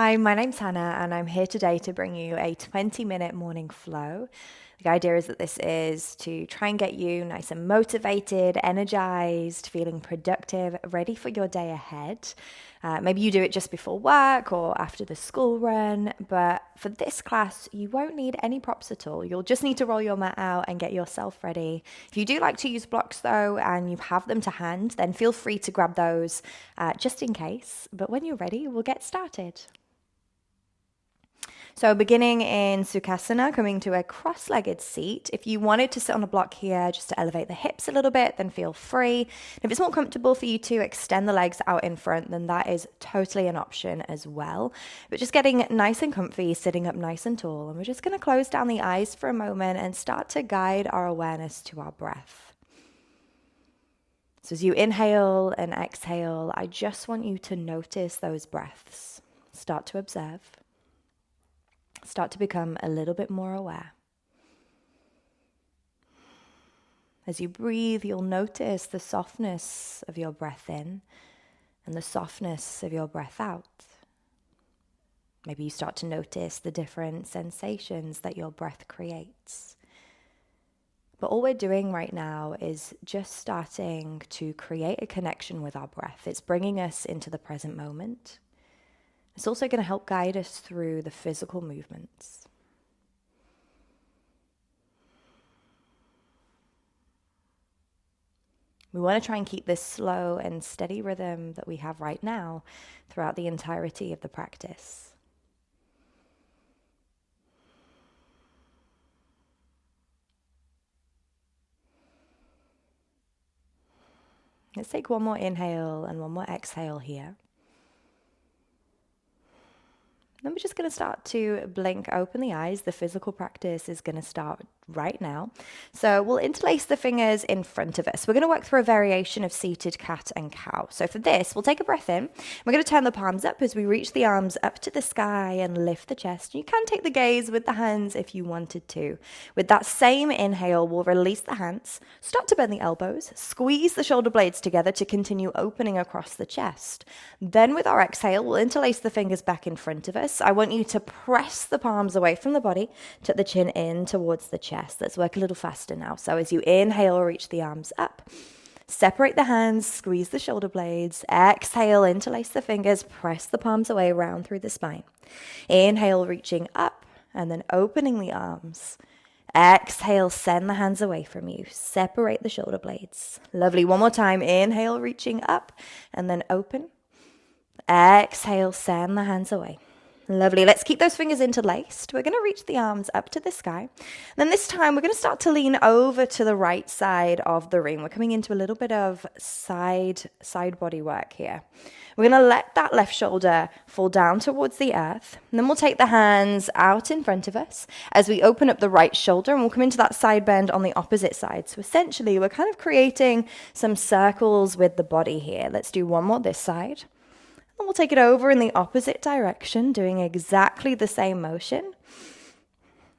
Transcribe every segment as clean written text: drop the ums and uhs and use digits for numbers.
Hi, my name's Hannah, and I'm here today to bring you a 20-minute morning flow. The idea is that this is to try and get you nice and motivated, energized, feeling productive, ready for your day ahead. Maybe you do it just before work or after the school run, but for this class, you won't need any props at all. You'll just need to roll your mat out and get yourself ready. If you do like to use blocks though, and you have them to hand, then feel free to grab those just in case. But when you're ready, we'll get started. So beginning in Sukhasana, coming to a cross-legged seat. If you wanted to sit on a block here just to elevate the hips a little bit, then feel free. And if it's more comfortable for you to extend the legs out in front, then that is totally an option as well. But just getting nice and comfy, sitting up nice and tall. And we're just going to close down the eyes for a moment and start to guide our awareness to our breath. So as you inhale and exhale, I just want you to notice those breaths. Start to observe. Start to become a little bit more aware. As you breathe, you'll notice the softness of your breath in and the softness of your breath out. Maybe you start to notice the different sensations that your breath creates. But all we're doing right now is just starting to create a connection with our breath. It's bringing us into the present moment. It's also going to help guide us through the physical movements. We want to try and keep this slow and steady rhythm that we have right now throughout the entirety of the practice. Let's take one more inhale and one more exhale here. Then we're just going to start to blink open the eyes. The physical practice is going to start right now. So we'll interlace the fingers in front of us. We're going to work through a variation of seated cat and cow. So for this, we'll take a breath in. We're going to turn the palms up as we reach the arms up to the sky and lift the chest. You can take the gaze with the hands if you wanted to. With that same inhale, we'll release the hands, start to bend the elbows, squeeze the shoulder blades together to continue opening across the chest. Then with our exhale, we'll interlace the fingers back in front of us. I want you to press the palms away from the body, tuck the chin in towards the chest. Let's work a little faster now. So as you inhale, reach the arms up. Separate the hands, squeeze the shoulder blades. Exhale, interlace the fingers, press the palms away, round through the spine. Inhale, reaching up, and then opening the arms. Exhale, send the hands away from you. Separate the shoulder blades. Lovely. One more time. Inhale, reaching up, and then open. Exhale, send the hands away. Lovely. Let's keep those fingers interlaced. We're going to reach the arms up to the sky. Then this time, we're going to start to lean over to the right side of the ring. We're coming into a little bit of side body work here. We're going to let that left shoulder fall down towards the earth. And then we'll take the hands out in front of us as we open up the right shoulder, and we'll come into that side bend on the opposite side. So essentially, we're kind of creating some circles with the body here. Let's do one more this side. And we'll take it over in the opposite direction, doing exactly the same motion.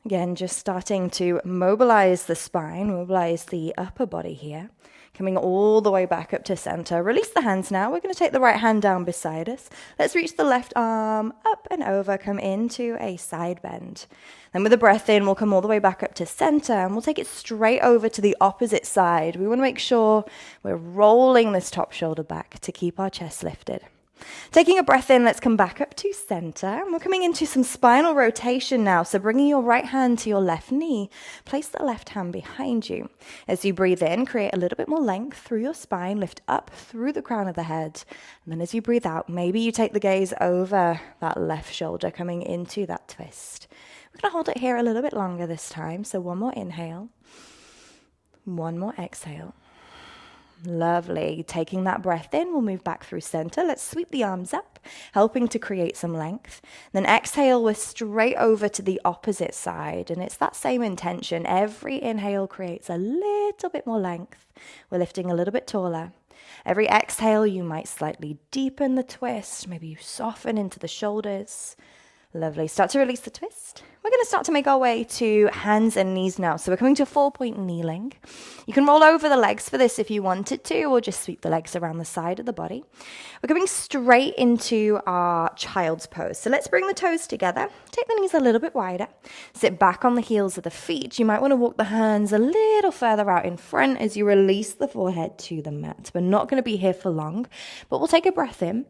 Again, just starting to mobilize the spine, mobilize the upper body here. Coming all the way back up to center. Release the hands now. We're going to take the right hand down beside us. Let's reach the left arm up and over, come into a side bend. Then with a breath in, we'll come all the way back up to center, and we'll take it straight over to the opposite side. We want to make sure we're rolling this top shoulder back to keep our chest lifted. Taking a breath in, let's come back up to center. And we're coming into some spinal rotation now. So bringing your right hand to your left knee, place the left hand behind you. As you breathe in, create a little bit more length through your spine, lift up through the crown of the head. And then as you breathe out, maybe you take the gaze over that left shoulder, coming into that twist. We're going to hold it here a little bit longer this time. So one more inhale, one more exhale. Lovely. Taking that breath in, we'll move back through center. Let's sweep the arms up, helping to create some length. Then exhale, we're straight over to the opposite side. And it's that same intention. Every inhale creates a little bit more length. We're lifting a little bit taller. Every exhale, you might slightly deepen the twist. Maybe you soften into the shoulders. Lovely. Start to release the twist. We're going to start to make our way to hands and knees now. So we're coming to 4-point kneeling. You can roll over the legs for this if you wanted to, or just sweep the legs around the side of the body. We're coming straight into our child's pose. So let's bring the toes together. Take the knees a little bit wider. Sit back on the heels of the feet. You might want to walk the hands a little further out in front as you release the forehead to the mat. We're not going to be here for long, but we'll take a breath in.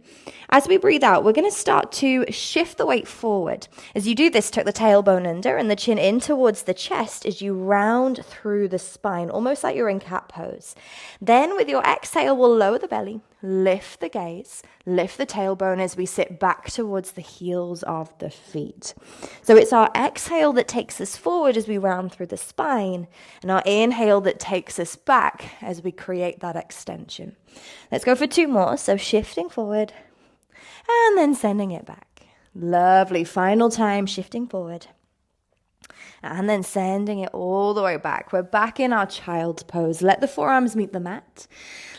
As we breathe out, we're going to start to shift the weight forward. As you do this, tuck the tailbone under and the chin in towards the chest as you round through the spine, almost like you're in cat pose. Then with your exhale, we'll lower the belly, lift the gaze, lift the tailbone as we sit back towards the heels of the feet. So it's our exhale that takes us forward as we round through the spine, and our inhale that takes us back as we create that extension. Let's go for 2 more. So shifting forward and then sending it back. Lovely. Final time, shifting forward. And then sending it all the way back. We're back in our child's pose. Let the forearms meet the mat.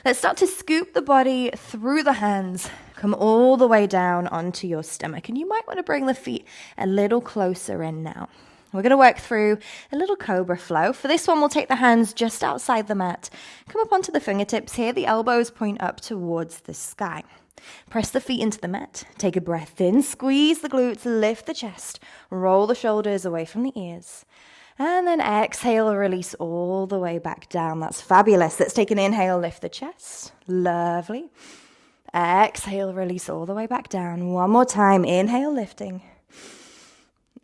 Let's start to scoop the body through the hands. Come all the way down onto your stomach. And you might want to bring the feet a little closer in now. We're going to work through a little Cobra flow. For this one, we'll take the hands just outside the mat. Come up onto the fingertips here. The elbows point up towards the sky. Press the feet into the mat. Take a breath in. Squeeze the glutes. Lift the chest. Roll the shoulders away from the ears. And then exhale, release all the way back down. That's fabulous. Let's take an inhale. Lift the chest. Lovely. Exhale, release all the way back down. One more time. Inhale, lifting.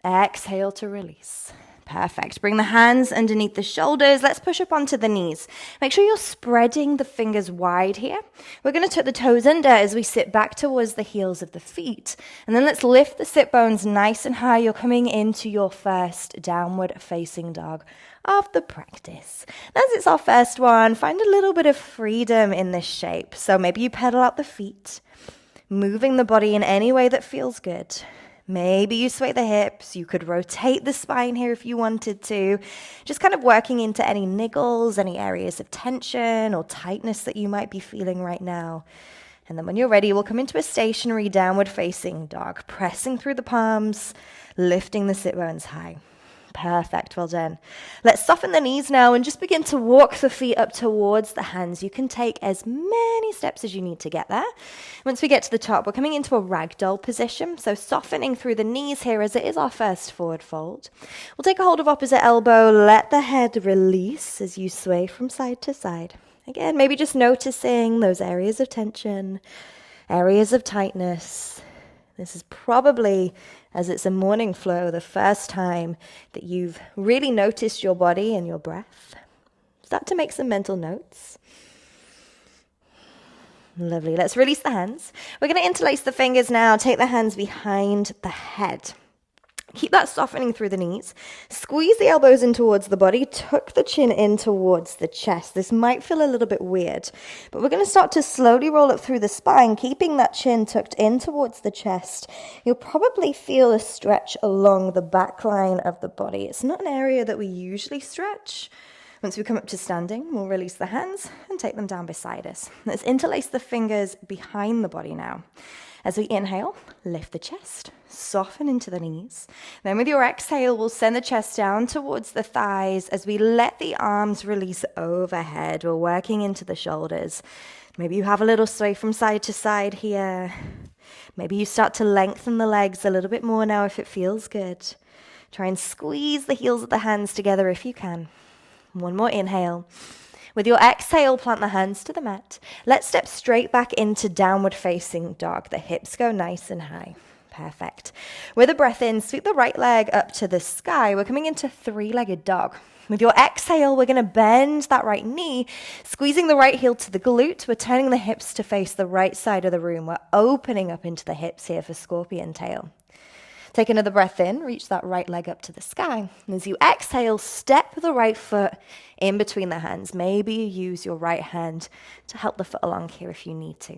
Exhale to release. Perfect. Bring the hands underneath the shoulders. Let's push up onto the knees. Make sure you're spreading the fingers wide here. We're going to tuck the toes under as we sit back towards the heels of the feet. And then let's lift the sit bones nice and high. You're coming into your first downward facing dog of the practice. As it's our first one, find a little bit of freedom in this shape. So maybe you pedal out the feet, moving the body in any way that feels good. Maybe you sway the hips. You could rotate the spine here if you wanted to. Just kind of working into any niggles, any areas of tension or tightness that you might be feeling right now. And then when you're ready, we'll come into a stationary downward facing dog, pressing through the palms, lifting the sit bones high. Perfect. Well done. Let's soften the knees now and just begin to walk the feet up towards the hands. You can take as many steps as you need to get there. Once we get to the top, we're coming into a ragdoll position. So softening through the knees here as it is our first forward fold. We'll take a hold of opposite elbow. Let the head release as you sway from side to side. Again, maybe just noticing those areas of tension, areas of tightness. This is probably, as it's a morning flow, the first time that you've really noticed your body and your breath. Start to make some mental notes. Lovely. Let's release the hands. We're going to interlace the fingers now. Take the hands behind the head. Keep that softening through the knees. Squeeze the elbows in towards the body. Tuck the chin in towards the chest. This might feel a little bit weird, but we're going to start to slowly roll up through the spine, keeping that chin tucked in towards the chest. You'll probably feel a stretch along the back line of the body. It's not an area that we usually stretch. Once we come up to standing, we'll release the hands and take them down beside us. Let's interlace the fingers behind the body now. As we inhale, lift the chest, soften into the knees. Then with your exhale, we'll send the chest down towards the thighs as we let the arms release overhead. We're working into the shoulders. Maybe you have a little sway from side to side here. Maybe you start to lengthen the legs a little bit more now if it feels good. Try and squeeze the heels of the hands together if you can. One more inhale. With your exhale, plant the hands to the mat. Let's step straight back into downward facing dog. The hips go nice and high. Perfect. With a breath in, sweep the right leg up to the sky. We're coming into three-legged dog. With your exhale, we're going to bend that right knee, squeezing the right heel to the glute. We're turning the hips to face the right side of the room. We're opening up into the hips here for scorpion tail. Take another breath in, reach that right leg up to the sky. And as you exhale, step the right foot in between the hands. Maybe you use your right hand to help the foot along here if you need to.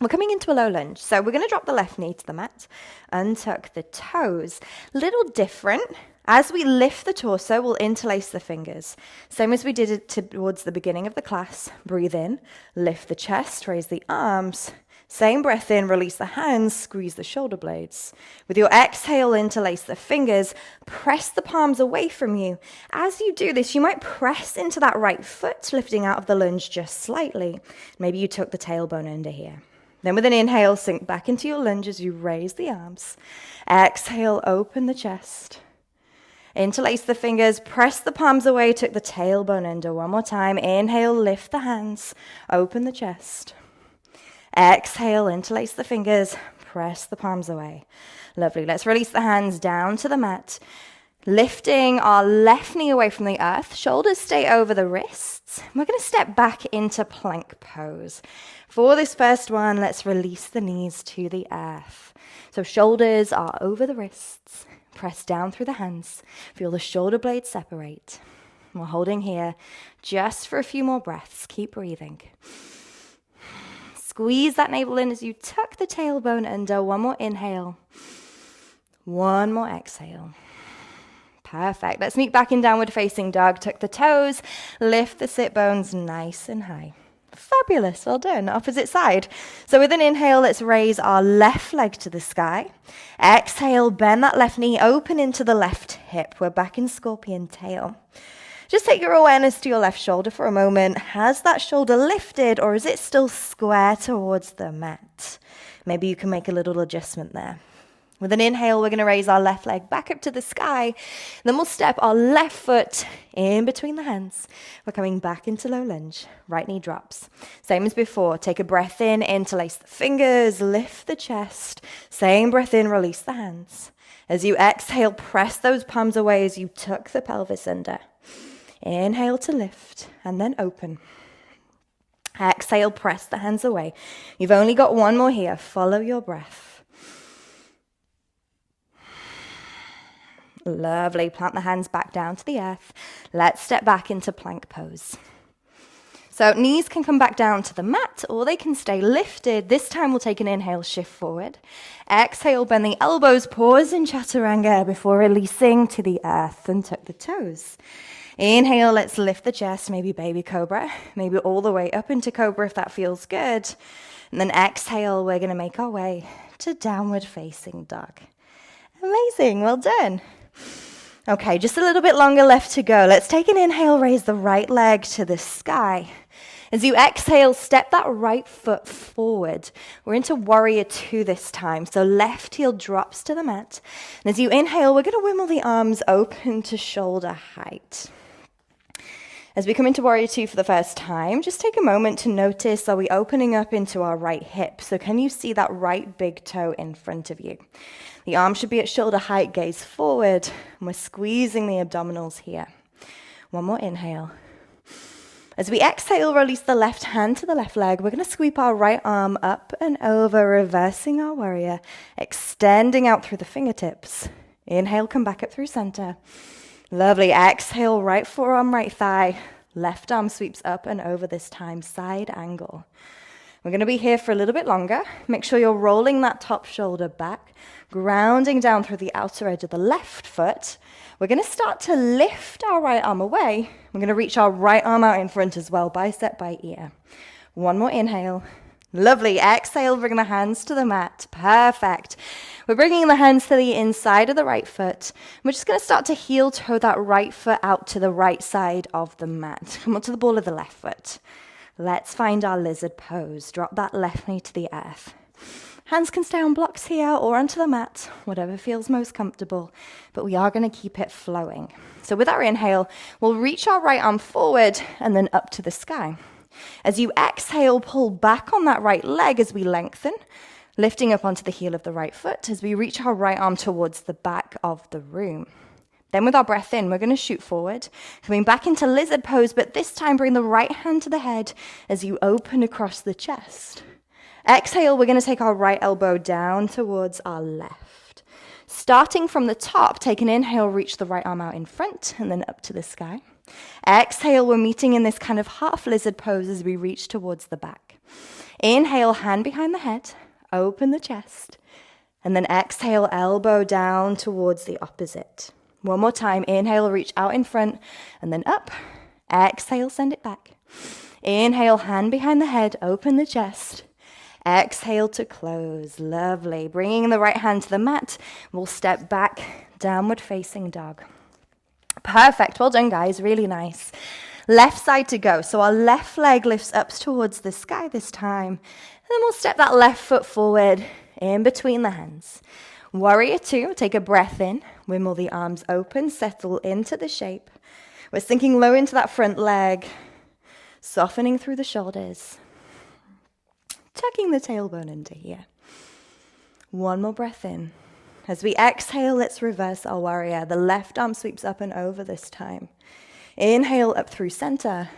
We're coming into a low lunge. So we're going to drop the left knee to the mat, untuck the toes. Little different. As we lift the torso, we'll interlace the fingers. Same as we did it towards the beginning of the class. Breathe in, lift the chest, raise the arms. Same breath in, release the hands, squeeze the shoulder blades. With your exhale, interlace the fingers, press the palms away from you. As you do this, you might press into that right foot, lifting out of the lunge just slightly. Maybe you tuck the tailbone under here. Then with an inhale, sink back into your lunge as you raise the arms. Exhale, open the chest. Interlace the fingers, press the palms away, tuck the tailbone under. One more time. Inhale, lift the hands, open the chest. Exhale, interlace the fingers, press the palms away. Lovely. Let's release the hands down to the mat. Lifting our left knee away from the earth. Shoulders stay over the wrists. We're going to step back into plank pose. For this first one, let's release the knees to the earth. So shoulders are over the wrists. Press down through the hands. Feel the shoulder blades separate. We're holding here just for a few more breaths. Keep breathing. Squeeze that navel in as you tuck the tailbone under. One more inhale. One more exhale. Perfect. Let's meet back in downward facing dog. Tuck the toes. Lift the sit bones nice and high. Fabulous. Well done. Opposite side. So with an inhale, let's raise our left leg to the sky. Exhale, bend that left knee, open into the left hip. We're back in scorpion tail. Just take your awareness to your left shoulder for a moment. Has that shoulder lifted or is it still square towards the mat? Maybe you can make a little adjustment there. With an inhale, we're going to raise our left leg back up to the sky. Then we'll step our left foot in between the hands. We're coming back into low lunge. Right knee drops. Same as before. Take a breath in, interlace the fingers, lift the chest. Same breath in, release the hands. As you exhale, press those palms away as you tuck the pelvis under. Inhale to lift and then open. Exhale, press the hands away. You've only got one more here. Follow your breath. Lovely. Plant the hands back down to the earth. Let's step back into plank pose. So knees can come back down to the mat or they can stay lifted. This time we'll take an inhale, shift forward. Exhale, bend the elbows, pause in chaturanga before releasing to the earth and tuck the toes. Inhale, let's lift the chest, maybe baby cobra, maybe all the way up into cobra if that feels good. And then exhale, we're going to make our way to downward facing dog. Amazing, well done. Okay, just a little bit longer left to go. Let's take an inhale, raise the right leg to the sky. As you exhale, step that right foot forward. We're into warrior two this time. So left heel drops to the mat. And as you inhale, we're going to wimble the arms open to shoulder height. As we come into warrior two for the first time, just take a moment to notice, are we opening up into our right hip? So can you see that right big toe in front of you? The arm should be at shoulder height, gaze forward. And we're squeezing the abdominals here. One more inhale. As we exhale, release the left hand to the left leg. We're going to sweep our right arm up and over, reversing our warrior, extending out through the fingertips. Inhale, come back up through center. Lovely. Exhale, right forearm, right thigh. Left arm sweeps up and over this time, side angle. We're going to be here for a little bit longer. Make sure you're rolling that top shoulder back, grounding down through the outer edge of the left foot. We're going to start to lift our right arm away. We're going to reach our right arm out in front as well, bicep by ear. One more inhale. Lovely. Exhale, bring the hands to the mat. Perfect. We're bringing the hands to the inside of the right foot. We're just going to start to heel toe that right foot out to the right side of the mat. Come up to the ball of the left foot. Let's find our lizard pose. Drop that left knee to the earth. Hands can stay on blocks here or onto the mat, whatever feels most comfortable, but we are going to keep it flowing. So with our inhale, we'll reach our right arm forward and then up to the sky. As you exhale, pull back on that right leg as we lengthen, lifting up onto the heel of the right foot as we reach our right arm towards the back of the room. Then with our breath in, we're going to shoot forward, coming back into lizard pose, but this time bring the right hand to the head as you open across the chest. Exhale, we're going to take our right elbow down towards our left. Starting from the top, take an inhale, reach the right arm out in front and then up to the sky. Exhale, we're meeting in this kind of half lizard pose as we reach towards the back. Inhale, hand behind the head, open the chest, and then exhale, elbow down towards the opposite. One more time, inhale, reach out in front and then up. Exhale, send it back. Inhale, hand behind the head, open the chest. Exhale to close. Lovely. Bringing the right hand to the mat. We'll step back, downward facing dog. Perfect. Well done, guys. Really nice. Left side to go. So our left leg lifts up towards the sky this time. And then we'll step that left foot forward in between the hands. Warrior two. Take a breath in. Wimble the arms open. Settle into the shape. We're sinking low into that front leg. Softening through the shoulders. Tucking the tailbone into here. One more breath in. As we exhale, let's reverse our warrior. The left arm sweeps up and over this time. Inhale up through center.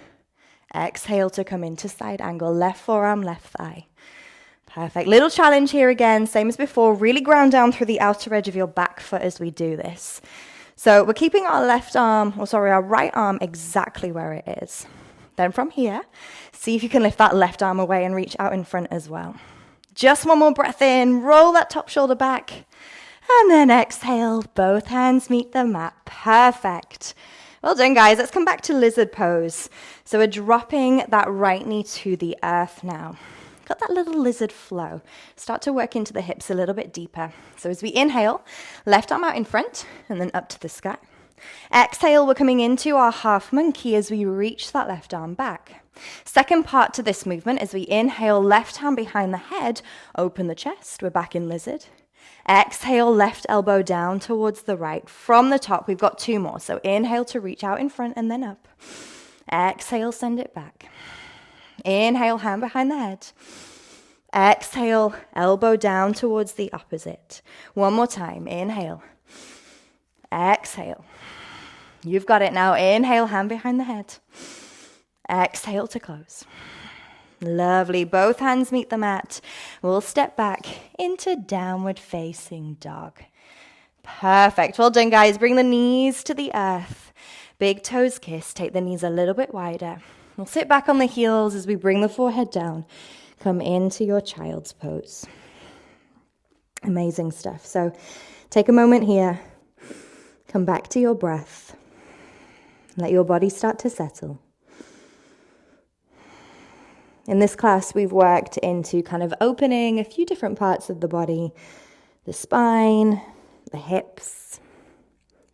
Exhale to come into side angle. Left forearm, left thigh. Perfect. Little challenge here again. Same as before. Really ground down through the outer edge of your back foot as we do this. So we're keeping our our right arm exactly where it is. Then from here, see if you can lift that left arm away and reach out in front as well. Just one more breath in. Roll that top shoulder back. And then exhale. Both hands meet the mat. Perfect. Well done, guys. Let's come back to lizard pose. So we're dropping that right knee to the earth now. Got that little lizard flow. Start to work into the hips a little bit deeper. So as we inhale, left arm out in front and then up to the sky. Exhale, we're coming into our half monkey as we reach that left arm back. Second part to this movement, as we inhale, left hand behind the head, open the chest, we're back in lizard. Exhale, left elbow down towards the right. From the top, we've got two more. So inhale to reach out in front and then up. Exhale, send it back. Inhale, hand behind the head. Exhale, elbow down towards the opposite. One more time. Inhale. Exhale. You've got it now. Inhale, hand behind the head. Exhale to close. Lovely. Both hands meet the mat. We'll step back into downward facing dog. Perfect. Well done, guys. Bring the knees to the earth. Big toes kiss. Take the knees a little bit wider. We'll sit back on the heels as we bring the forehead down. Come into your child's pose. Amazing stuff. So take a moment here. Come back to your breath. Let your body start to settle. In this class, we've worked into kind of opening a few different parts of the body. The spine, the hips,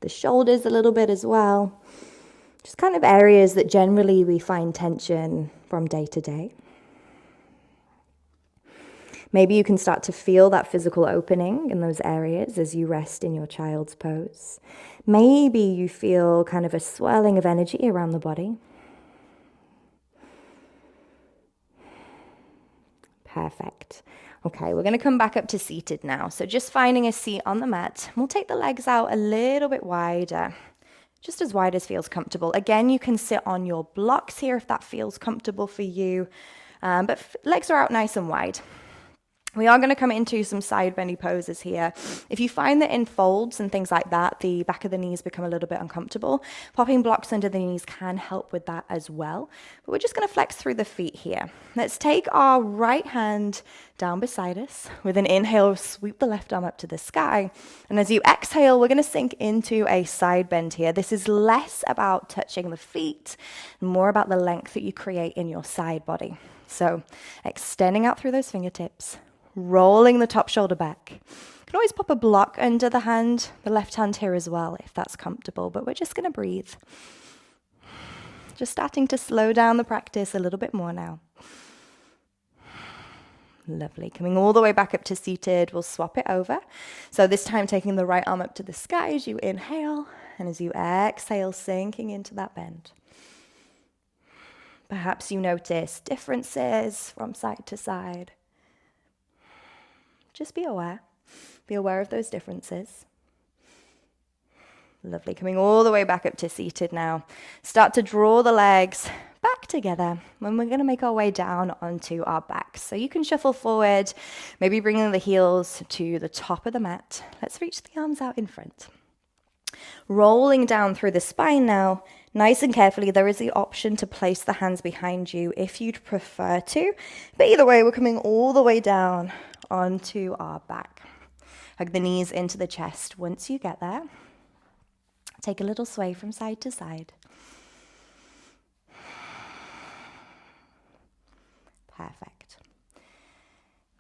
the shoulders a little bit as well. Just kind of areas that generally we find tension from day to day. Maybe you can start to feel that physical opening in those areas as you rest in your child's pose. Maybe you feel kind of a swelling of energy around the body. Perfect. Okay, we're going to come back up to seated now. So just finding a seat on the mat. We'll take the legs out a little bit wider, just as wide as feels comfortable. Again, you can sit on your blocks here if that feels comfortable for you, but legs are out nice and wide. We are going to come into some side bendy poses here. If you find that in folds and things like that, the back of the knees become a little bit uncomfortable, popping blocks under the knees can help with that as well. But we're just going to flex through the feet here. Let's take our right hand down beside us. With an inhale, sweep the left arm up to the sky. And as you exhale, we're going to sink into a side bend here. This is less about touching the feet, more about the length that you create in your side body. So extending out through those fingertips. Rolling the top shoulder back. You can always pop a block under the hand, the left hand here as well, if that's comfortable, but we're just going to breathe. Just starting to slow down the practice a little bit more now. Lovely. Coming all the way back up to seated, we'll swap it over. So this time taking the right arm up to the sky as you inhale, and as you exhale, sinking into that bend. Perhaps you notice differences from side to side. Just be aware. Be aware of those differences. Lovely. Coming all the way back up to seated now. Start to draw the legs back together. And we're going to make our way down onto our backs. So you can shuffle forward, maybe bringing the heels to the top of the mat. Let's reach the arms out in front. Rolling down through the spine now. Nice and carefully, there is the option to place the hands behind you if you'd prefer to. But either way, we're coming all the way down onto our back. Hug the knees into the chest. Once you get there, take a little sway from side to side. Perfect.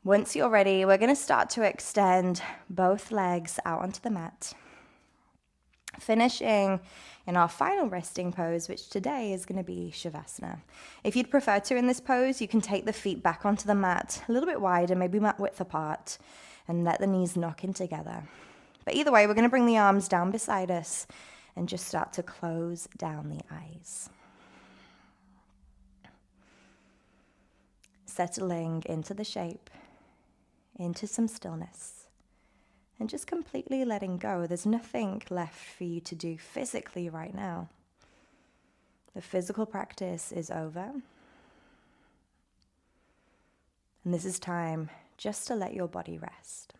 Once you're ready, we're going to start to extend both legs out onto the mat, finishing in our final resting pose, which today is going to be Shavasana. If you'd prefer to in this pose, you can take the feet back onto the mat a little bit wider, maybe mat width apart, and let the knees knock in together. But either way, we're going to bring the arms down beside us and just start to close down the eyes. Settling into the shape, into some stillness, and just completely letting go. There's nothing left for you to do physically right now. The physical practice is over. And this is time just to let your body rest.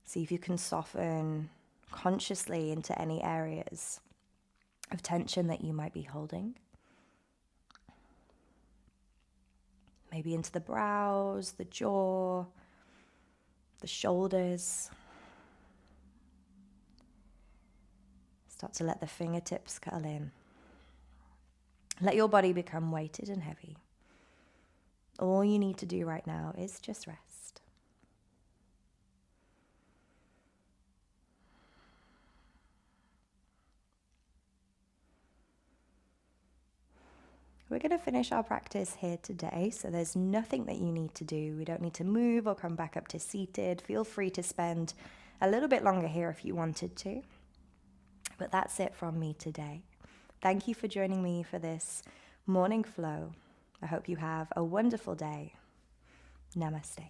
See if you can soften consciously into any areas of tension that you might be holding. Maybe into the brows, the jaw, the shoulders. Start to let the fingertips curl in. Let your body become weighted and heavy. All you need to do right now is just rest. We're going to finish our practice here today, so there's nothing that you need to do. We don't need to move or come back up to seated. Feel free to spend a little bit longer here if you wanted to. But that's it from me today. Thank you for joining me for this morning flow. I hope you have a wonderful day. Namaste.